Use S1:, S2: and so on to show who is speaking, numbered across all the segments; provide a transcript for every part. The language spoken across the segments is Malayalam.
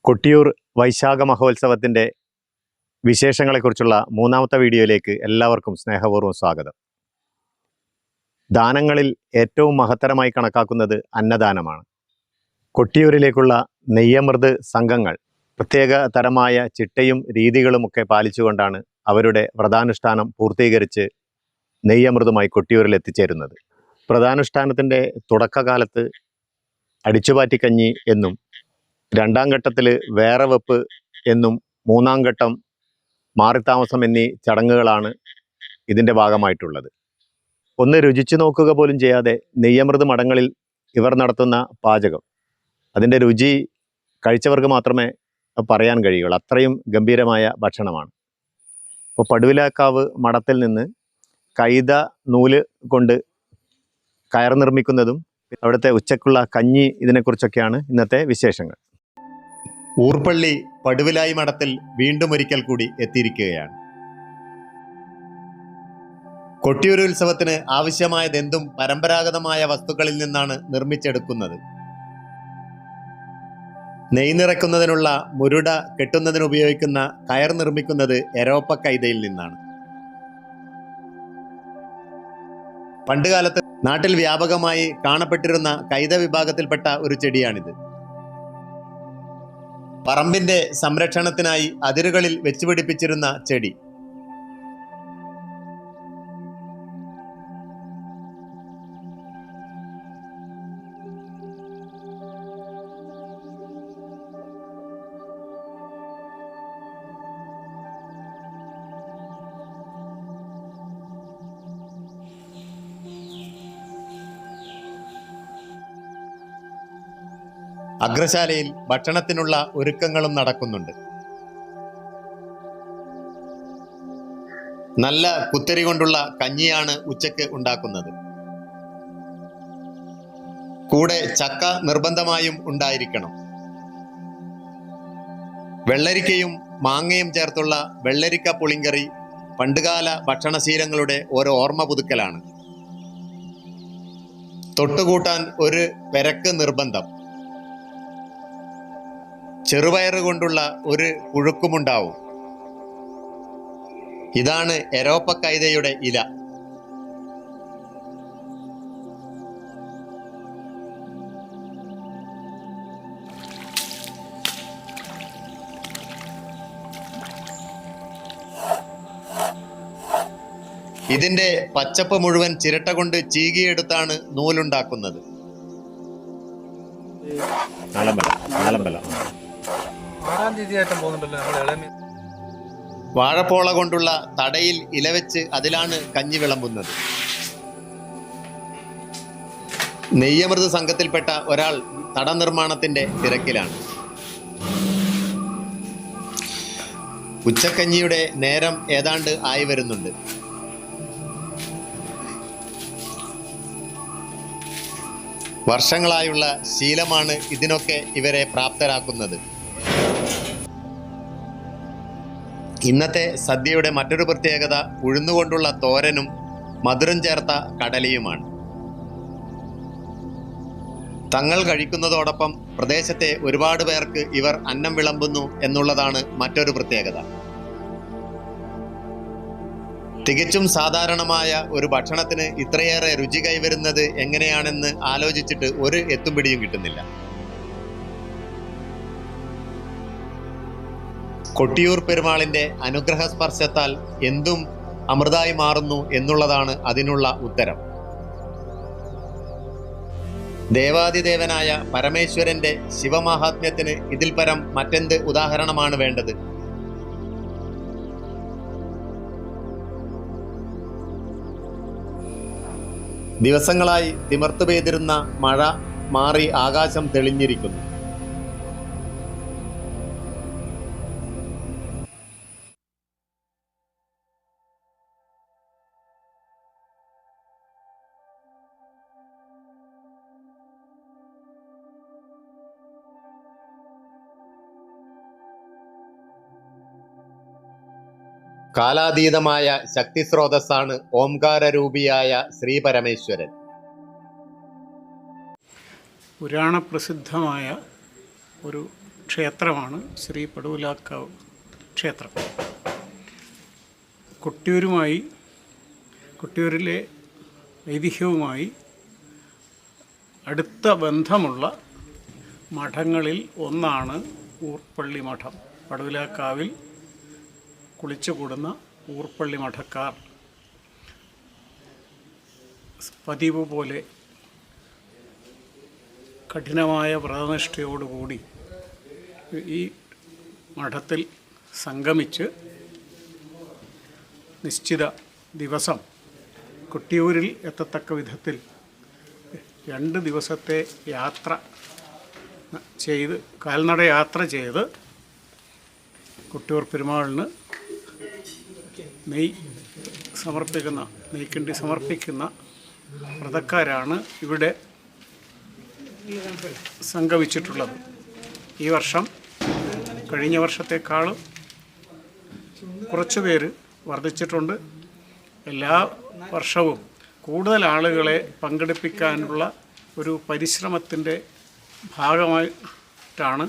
S1: കൊട്ടിയൂർ വൈശാഖ മഹോത്സവത്തിൻ്റെ വിശേഷങ്ങളെക്കുറിച്ചുള്ള മൂന്നാമത്തെ വീഡിയോയിലേക്ക് എല്ലാവർക്കും സ്നേഹപൂർവ്വം സ്വാഗതം. ദാനങ്ങളിൽ ഏറ്റവും മഹത്തരമായി കണക്കാക്കുന്നത് അന്നദാനമാണ്. കൊട്ടിയൂരിലേക്കുള്ള നെയ്യമൃത് സംഘങ്ങൾ പ്രത്യേക തരമായ ചിട്ടയും രീതികളുമൊക്കെ പാലിച്ചുകൊണ്ടാണ് അവരുടെ വ്രതാനുഷ്ഠാനം പൂർത്തീകരിച്ച് നെയ്യമൃതുമായി കൊട്ടിയൂരിൽ എത്തിച്ചേരുന്നത്. വ്രതാനുഷ്ഠാനത്തിൻ്റെ തുടക്കകാലത്ത് അടിച്ചുപാറ്റിക്കഞ്ഞി എന്നും രണ്ടാം ഘട്ടത്തിൽ വേറെ വെപ്പ് എന്നും മൂന്നാം ഘട്ടം മാറിത്താമസം എന്നീ ചടങ്ങുകളാണ് ഇതിൻ്റെ ഭാഗമായിട്ടുള്ളത്. ഒന്ന് രുചിച്ചു നോക്കുക പോലും ചെയ്യാതെ നെയ്യമൃത് മഠങ്ങളിൽ ഇവർ നടത്തുന്ന പാചകം, അതിൻ്റെ രുചി കഴിച്ചവർക്ക് മാത്രമേ പറയാൻ കഴിയുള്ളൂ. അത്രയും ഗംഭീരമായ ഭക്ഷണമാണ്. ഇപ്പോൾ പടുവിലാക്കാവ് മഠത്തിൽ നിന്ന് കൈത നൂല് കൊണ്ട് കയർ നിർമ്മിക്കുന്നതും അവിടുത്തെ ഉച്ചക്കുള്ള കഞ്ഞി, ഇതിനെക്കുറിച്ചൊക്കെയാണ് ഇന്നത്തെ വിശേഷങ്ങൾ. ഊർപ്പള്ളി പടുവിലായി മഠത്തിൽ വീണ്ടും ഒരിക്കൽ കൂടി എത്തിയിരിക്കുകയാണ്. കൊട്ടിയൂർ ഉത്സവത്തിന് ആവശ്യമായതെന്തും പരമ്പരാഗതമായ വസ്തുക്കളിൽ നിന്നാണ് നിർമ്മിച്ചെടുക്കുന്നത്. നെയ് നിറയ്ക്കുന്നതിനുള്ള മുരുട കെട്ടുന്നതിന് ഉപയോഗിക്കുന്ന കയർ നിർമ്മിക്കുന്നത് എരോപ്പ കൈതയിൽ നിന്നാണ്. പണ്ടുകാലത്ത് നാട്ടിൽ വ്യാപകമായി കാണപ്പെട്ടിരുന്ന കൈത വിഭാഗത്തിൽപ്പെട്ട ഒരു ചെടിയാണിത്. പറമ്പിന്റെ സംരക്ഷണത്തിനായി അതിരുകളിൽ വെച്ചുപിടിപ്പിച്ചിരുന്ന ചെടി. അഗ്രശാലയിൽ ഭക്ഷണത്തിനുള്ള ഒരുക്കങ്ങളും നടക്കുന്നുണ്ട്. നല്ല കുത്തരി കൊണ്ടുള്ള കഞ്ഞിയാണ് ഉച്ചയ്ക്ക് ഉണ്ടാക്കുന്നത്. കൂടെ ചക്ക നിർബന്ധമായും ഉണ്ടായിരിക്കണം. വെള്ളരിക്കയും മാങ്ങയും ചേർത്തുള്ള വെള്ളരിക്ക പുളിങ്കറി പണ്ടുകാല ഭക്ഷണശീലങ്ങളുടെ ഒരു ഓർമ്മ പുതുക്കലാണ്. തൊട്ടുകൂട്ടാൻ ഒരു പെരക്ക് നിർബന്ധം. ചെറുപയറ് കൊണ്ടുള്ള ഒരു പുഴുക്കുമുണ്ടാവും. ഇതാണ് എരോപ്പ കൈതയുടെ ഇല. ഇതിന്റെ പച്ചപ്പ് മുഴുവൻ ചിരട്ട കൊണ്ട് ചീകിയെടുത്താണ് നൂലുണ്ടാക്കുന്നത്. വാഴപ്പോള കൊണ്ടുള്ള തടയിൽ ഇലവെച്ച് അതിലാണ് കഞ്ഞി വിളമ്പുന്നത്. നെയ്യമൃത് സംഘത്തിൽപ്പെട്ട ഒരാൾ തട നിർമ്മാണത്തിന്റെ തിരക്കിലാണ്. ഉച്ചക്കഞ്ഞിയുടെ നേരം ഏതാണ്ട് ആയി വരുന്നുണ്ട്. വർഷങ്ങളായുള്ള ശീലമാണ് ഇതിനൊക്കെ ഇവരെ പ്രാപ്തരാക്കുന്നത്. ഇന്നത്തെ സദ്യയുടെ മറ്റൊരു പ്രത്യേകത ഉഴുന്നുകൊണ്ടുള്ള തോരനും മധുരം ചേർത്ത കടലയുമാണ്. തങ്ങൾ കഴിക്കുന്നതോടൊപ്പം പ്രദേശത്തെ ഒരുപാട് പേർക്ക് ഇവർ അന്നം വിളമ്പുന്നു എന്നുള്ളതാണ് മറ്റൊരു പ്രത്യേകത. തികച്ചും സാധാരണമായ ഒരു ഭക്ഷണത്തിന് ഇത്രയേറെ രുചി കൈവരുന്നത് എങ്ങനെയാണെന്ന് ആലോചിച്ചിട്ട് ഒരു എത്തും പിടിയും കിട്ടുന്നില്ല. കൊട്ടിയൂർ പെരുമാളിന്റെ അനുഗ്രഹ സ്പർശത്താൽ എന്തും അമൃതായി മാറുന്നു എന്നുള്ളതാണ് അതിനുള്ള ഉത്തരം. ദേവാദിദേവനായ പരമേശ്വരന്റെ ശിവമാഹാത്മ്യത്തിന് ഇതിൽ പരം മറ്റെന്ത് ഉദാഹരണമാണ് വേണ്ടത്? ദിവസങ്ങളായി തിമർത്തു പെയ്തിരുന്ന മഴ മാറി ആകാശം തെളിഞ്ഞിരിക്കുന്നു. കാലാതീതമായ ശക്തിസ്രോതസ്സാണ് ഓംകാരരൂപിയായ ശ്രീ പരമേശ്വരൻ.
S2: പുരാണപ്രസിദ്ധമായ ഒരു ക്ഷേത്രമാണ് ശ്രീ പടുവിലാക്കാവ് ക്ഷേത്രം. കൊട്ടിയൂരിലെ ഐതിഹ്യവുമായി അടുത്ത ബന്ധമുള്ള മഠങ്ങളിൽ ഒന്നാണ് ഊർപ്പള്ളി മഠം. പടുവിലാക്കാവിൽ കുളിച്ചുകൂടുന്ന ഊർപ്പള്ളി മഠക്കാർ പതിവ് പോലെ കഠിനമായ വ്രതനിഷ്ഠയോടുകൂടി ഈ മഠത്തിൽ സംഗമിച്ച് നിശ്ചിത ദിവസം കൊട്ടിയൂരിൽ എത്തത്തക്ക വിധത്തിൽ 2 ദിവസത്തെ കാൽനട യാത്ര ചെയ്ത് കൊട്ടിയൂർ പെരുമാളിന് നെയ്ക്കിണ്ടി സമർപ്പിക്കുന്ന വ്രതക്കാരാണ് ഇവിടെ സംഗമിച്ചിട്ടുള്ളത്. ഈ വർഷം കഴിഞ്ഞ വർഷത്തെക്കാളും കുറച്ച് പേര് വർദ്ധിച്ചിട്ടുണ്ട്. എല്ലാ വർഷവും കൂടുതൽ ആളുകളെ പങ്കെടുപ്പിക്കാനുള്ള ഒരു പരിശ്രമത്തിൻ്റെ ഭാഗമായിട്ടാണ്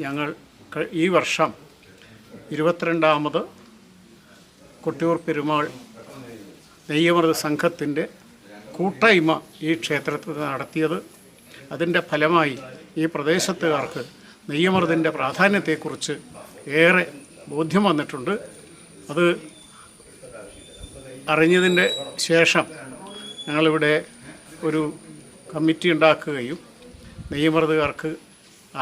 S2: ഞങ്ങൾ ഈ വർഷം 22ാമത് കൊട്ടിയൂർ പെരുമാൾ നെയ്യമൃത സംഘത്തിൻ്റെ കൂട്ടായ്മ ഈ ക്ഷേത്രത്തിൽ നടത്തിയത്. അതിൻ്റെ ഫലമായി ഈ പ്രദേശത്തുകാർക്ക് നെയ്യമൃതിൻ്റെ പ്രാധാന്യത്തെക്കുറിച്ച് ഏറെ ബോധ്യം വന്നിട്ടുണ്ട്. അത് അറിഞ്ഞതിൻ്റെ ശേഷം ഞങ്ങളിവിടെ ഒരു കമ്മിറ്റി ഉണ്ടാക്കുകയും നെയ്യമൃതുകാർക്ക്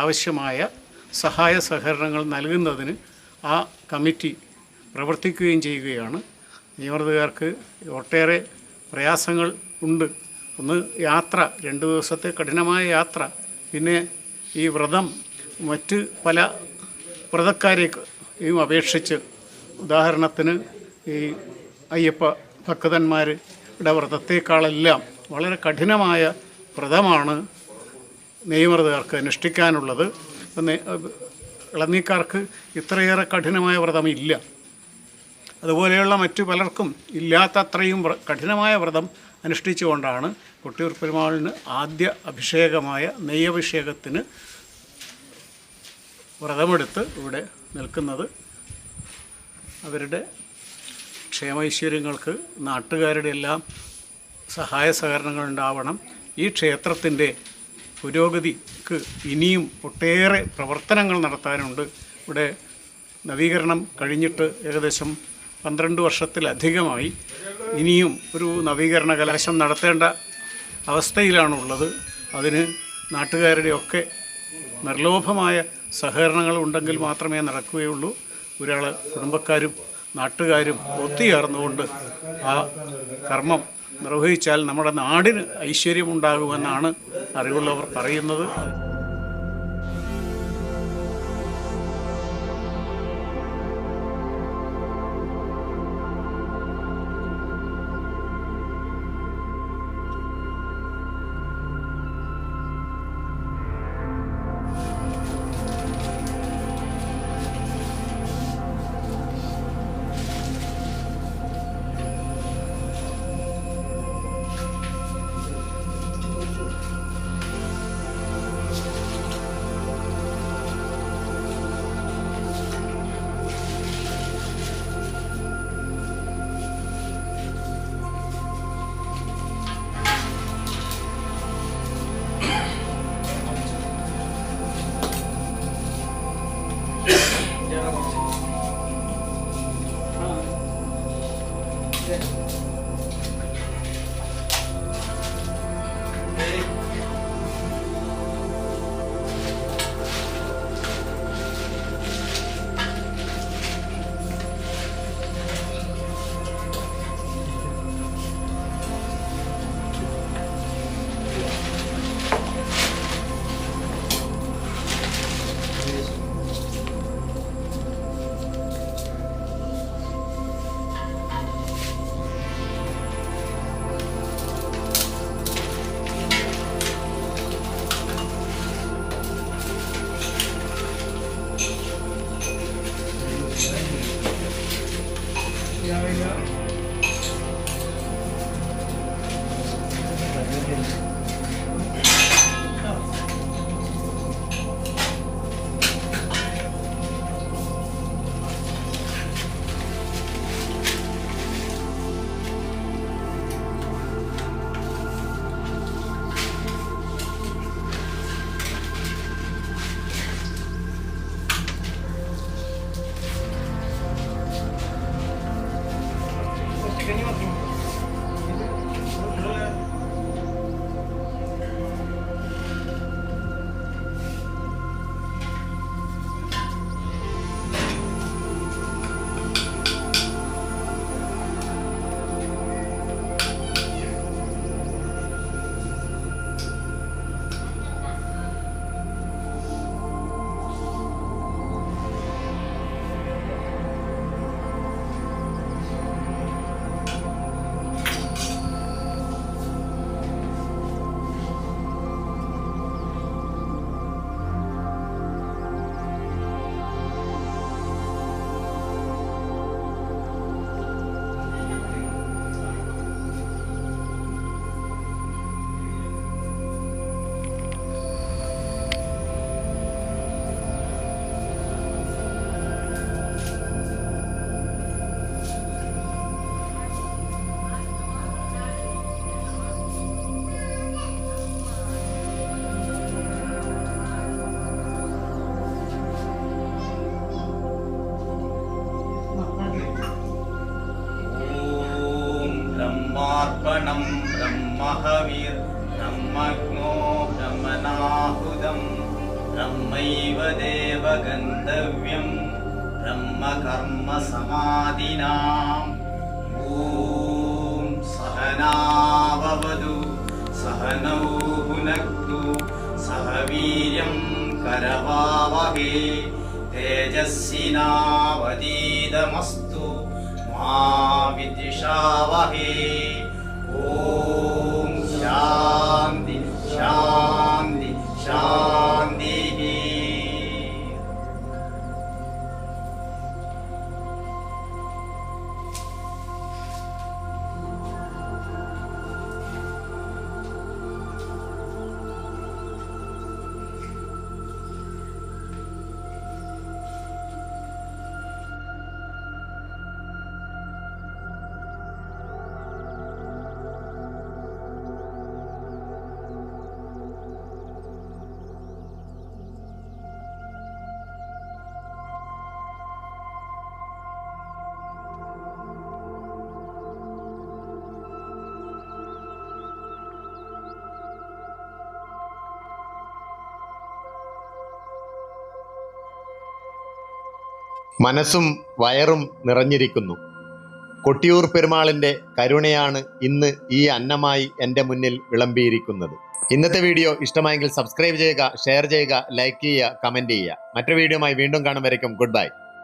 S2: ആവശ്യമായ സഹായ സഹകരണങ്ങൾ നൽകുന്നതിന് ആ കമ്മിറ്റി പ്രവർത്തിക്കുകയും ചെയ്യുകയാണ്. നെയ്യമൃതുകാർക്ക് ഒട്ടേറെ പ്രയാസങ്ങൾ ഉണ്ട്. ഒന്ന് യാത്ര, 2 ദിവസത്തെ കഠിനമായ യാത്ര, പിന്നെ ഈ വ്രതം മറ്റ് പല വ്രതക്കാരെയും അപേക്ഷിച്ച്, ഉദാഹരണത്തിന് ഈ അയ്യപ്പ ഭക്തന്മാരുടെ വ്രതത്തേക്കാളെല്ലാം വളരെ കഠിനമായ വ്രതമാണ് നെയ്യമൃതക്കാർക്ക് അനുഷ്ഠിക്കാനുള്ളത്. ഇളനീക്കാർക്ക് ഇത്രയേറെ കഠിനമായ വ്രതമില്ല. അതുപോലെയുള്ള മറ്റു പലർക്കും ഇല്ലാത്ത അത്രയും കഠിനമായ വ്രതം അനുഷ്ഠിച്ചുകൊണ്ടാണ് കൊട്ടിയൂർ പെരുമാളിന് ആദ്യ അഭിഷേകമായ നെയ്യഭിഷേകത്തിന് വ്രതമെടുത്ത് ഇവിടെ നിൽക്കുന്നത്. അവരുടെ ക്ഷേമൈശ്വര്യങ്ങൾക്ക് നാട്ടുകാരുടെ എല്ലാം സഹായ സഹകരണങ്ങൾ ഉണ്ടാവണം. ഈ ക്ഷേത്രത്തിൻ്റെ പുരോഗതിക്ക് ഇനിയും ഒട്ടേറെ പ്രവർത്തനങ്ങൾ നടത്താനുണ്ട്. ഇവിടെ നവീകരണം കഴിഞ്ഞിട്ട് ഏകദേശം 12 വർഷത്തിലധികമായി. ഇനിയും ഒരു നവീകരണ കലാശം നടത്തേണ്ട അവസ്ഥയിലാണുള്ളത്. അതിന് നാട്ടുകാരുടെയൊക്കെ നിർലോഭമായ സഹകരണങ്ങൾ ഉണ്ടെങ്കിൽ മാത്രമേ നടക്കുകയുള്ളൂ. ഒരാൾ കുടുംബക്കാരും നാട്ടുകാരും ഒത്തുചേർന്നുകൊണ്ട് ആ കർമ്മം നിർവഹിച്ചാൽ നമ്മുടെ നാടിന് ഐശ്വര്യമുണ്ടാകുമെന്നാണ് അറിവുള്ളവർ പറയുന്നത്.
S3: ब्रह्मणं ब्रह्महविर् ब्रह्मज्ञो ब्रह्मणाहुतं ब्रह्मैव देव गन्तव्यं ब्रह्मकर्मसमाधिनाम् ॐ सहनाववतु सहनौ भुनक्तु सह वीर्यं करवावहै तेजस्विनावधीतमस्तु मा विद्विषावहै ॐ शान्ति शान्ति शान्तिः
S1: മനസ്സും വയറും നിറഞ്ഞിരിക്കുന്നു. കൊട്ടിയൂർ പെരുമാളിൻ്റെ കരുണയാണ് ഇന്ന് ഈ അന്നമായി എൻ്റെ മുന്നിൽ വിളമ്പിയിരിക്കുന്നത്. ഇന്നത്തെ വീഡിയോ ഇഷ്ടമായെങ്കിൽ സബ്സ്ക്രൈബ് ചെയ്യുക, ഷെയർ ചെയ്യുക, ലൈക്ക് ചെയ്യുക, കമൻറ്റ് ചെയ്യുക. മറ്റൊരു വീഡിയോയുമായി വീണ്ടും കാണും വരയ്ക്കും ഗുഡ് ബൈ.